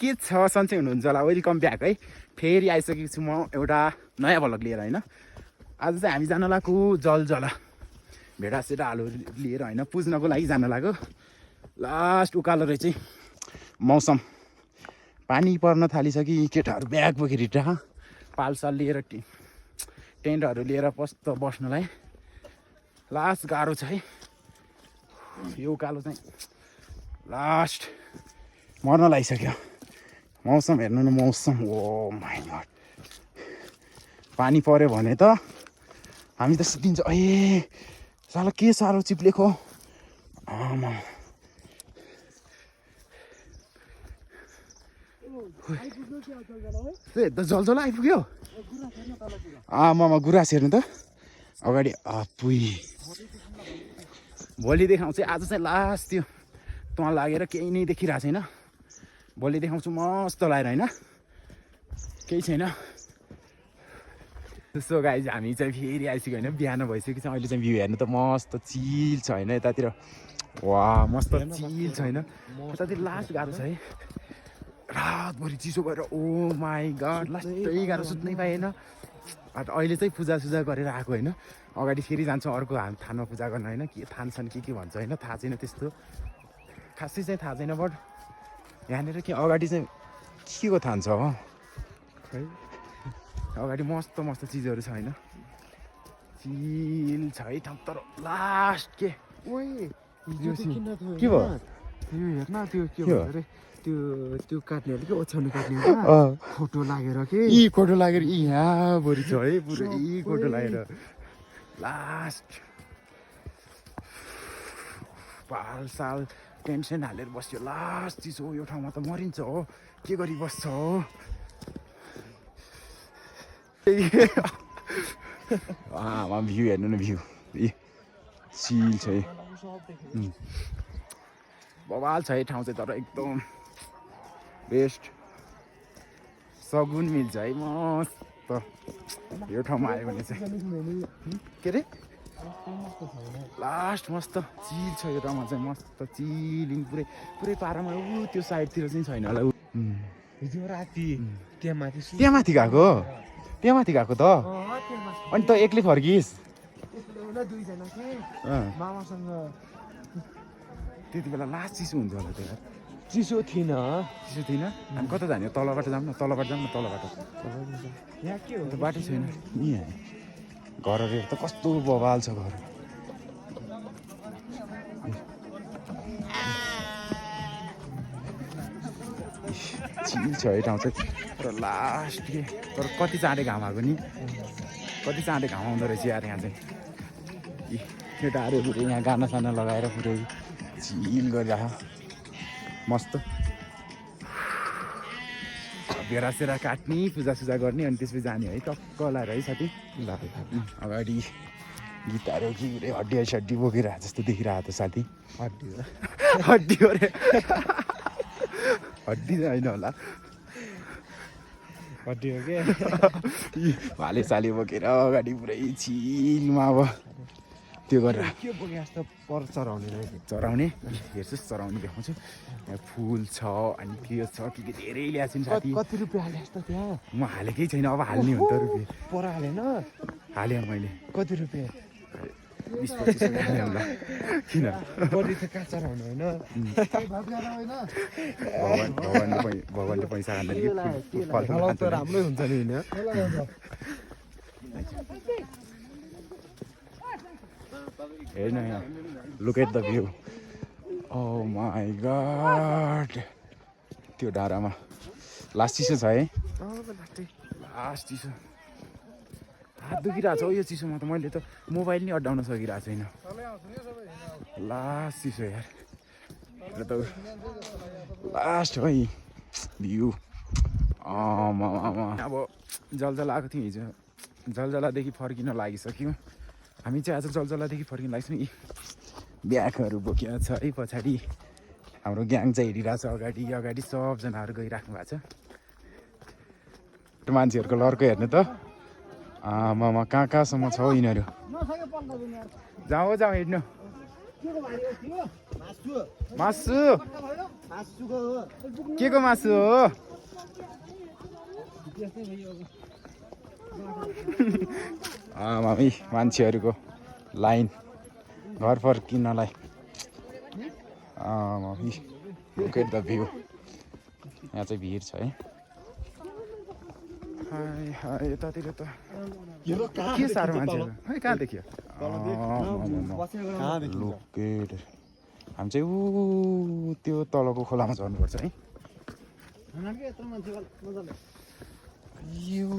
के छ सन्चै हुनुहुन्छ होला वेलकम ब्याक है फेरि आइसकेको छु म एउटा नयाँ भ्लग लिएर होइन आज चाहिँ हामी जान लागेको जलजला भेडासेडाहरू लिएर होइन पुज्नको लागि जान लाग्यो लास्ट उकालो रहेछ मौसम पानी पर्न थालिसक्यो केटाहरू ब्याग बोकेर हिँड्छ पालसाल लिएर टेन्टहरू लिएर बस्नलाई लास्ट गाह्रो छ है यो उकालो चाहिँ लास्ट मर्न लागिसक्यो मौसम हेर्नु न मौसम ओ माइ गॉड पानी पर्यो भने त हामी त सिद्धिन्छ ए साला के साह्रो चिप्लेको आमा जलजला आइपुग्यो आमामा गुराँस हेर्नु त अगाडि आपुई भोलि देखाउँछु आज चाहिँ लास्ट त्यो तँ लागेर केही नै देखिरहेको छैन भोलि देखाउँछु मस्त लगाएर होइन केही छैन सो गाइज हामी चाहिँ फेरि आइसक्यो होइन बिहान भइसक्यो छ अहिले चाहिँ भ्यू हेर्नु त मस्त चिल छ होइन यतातिर वा मस्त चिल छ होइन यतातिर लास्ट गाह्रो छ है रातभरि चिसो भएर ओ माई गड लास्टै गाह्रो सुत्नै पाएन अहिले चाहिँ पूजासुजा गरेर आएको होइन अगाडि फेरि जान्छ अर्को थानमा पूजा गर्न होइन के थान्छन् के भन्छ होइन थाहा छैन त्यस्तो खासै चाहिँ थाहा छैन बट यहाँनिर के अगाडि चाहिँ के को थान्छ हो है अगाडि मस्त मस्त चिजहरू छ होइन चिल छ है ठाउँ तर लास्ट के के भयो हेर्न त्यो के भन्छ अरे त्यो काट्नेहरूले के ओछ्याउनु काट्ने फोटो लागेर के फोटो लागेर यहाँ भरि छ है पुरै फोटो लागेर लास्ट पाल साल टेन्सन हालेर बस्यो लास्ट चिसो यो ठाउँमा त मरिन्छ हो के गरी बस्छ हो आमा भ्यू हेर्नु न भ्यू चिल छ है बवाल छ है ठाउँ चाहिँ तर एकदम बेस्ट सगुन मिल्छ है मस्त यो ठाउँमा आयो भने चाहिँ के अरे लास्ट मस्त चिल छ यो ठाउँमा चाहिँ मस्त चिलिङ पुरै पारामा ऊ त्यो साइडतिर चाहिँ छैन होला हिजो राति त्यहाँ माथि गएको त अनि त एक्लै फर्किस् मामासँग त्यति बेला लास्ट चिसो हुन्छ होला त्यो चिसो थिएन हामी कता जाने तलबाट जाऊँ न तलबाट यहाँ के हो बाटो छैन यहाँ घरहरू त कस्तो बवाल छ घर चिल छ है ठाउँ चाहिँ तर लास्ट के तर कति चाँडै घाम आएको नि कति चाँडै घाम आउँदो रहेछ यार यहाँ चाहिँ केटाहरू पुरै यहाँ गाना साना लगाएर पुरै चिल गरिरह मस्त भेडासेरा काट्ने पूजासुजा गर्ने अनि त्यसपछि जाने है टक्क लाएर है साथी अगाडि गीताहरू कि हड्डी बोकेर जस्तो देखिरहेको त साथी हड्डी हो रे हड्डी होइन होला हड्डी हो के भाले साले बोकेर अगाडि पुरै चिलमा अब त्यो गरेर के बोके जस्तो पर चराउने हेर्छस् चराउने देखाउँछु यहाँ फुल छ अनि के छ के धेरै ल्याएको छु नि साथी कति रुपियाँ हाले जस्तो त्यहाँ म हालेकै छैन अब हाल्ने हो त रुपियाँ पर हालेन हालेँ मैले कति रुपियाँ 20-25 हालेँ होला किन बढी त कहाँ चराउनु होइन भगवान्ले पैसा खाँदैन त राम्रै हुन्छ नि होइन हेर्न यहाँ look at the view oh my god त्यो डाँडामा लास्ट चिसो छ है लास्ट चिसो हात दुखिरहेको छ यो चिसोमा त मैले त मोबाइल नि अड्डाउन सकिरहेको छैन लास्ट चिसो यार त लास्ट है भ्यू अब जलजला आएको थियौँ हिजो जलजलादेखि फर्किन लागिसक्यौँ हामी चाहिँ आज जलजलादेखि फर्किन लाग्छौँ यी ब्यागहरू बोकेको छ है पछाडि हाम्रो ग्याङ चाहिँ हिँडिरहेको छ अगाडि सबजनाहरू गइराख्नु भएको छ मान्छेहरूको लर्को हेर्नु त आमामा कहाँसम्म छ हौ यिनीहरू जाऊ हिँड्नु मासु के को मासु हो मामी मान्छेहरूको लाइन घर फर्किनलाई मामी लुक एट द भ्यू यहाँ चाहिँ भिड छ है यतातिर त के साह्रो मान्छेहरू है कहाँ देखियो लुकेट हामी चाहिँ ऊ त्यो तलको खोलामा झर्नुपर्छ है यो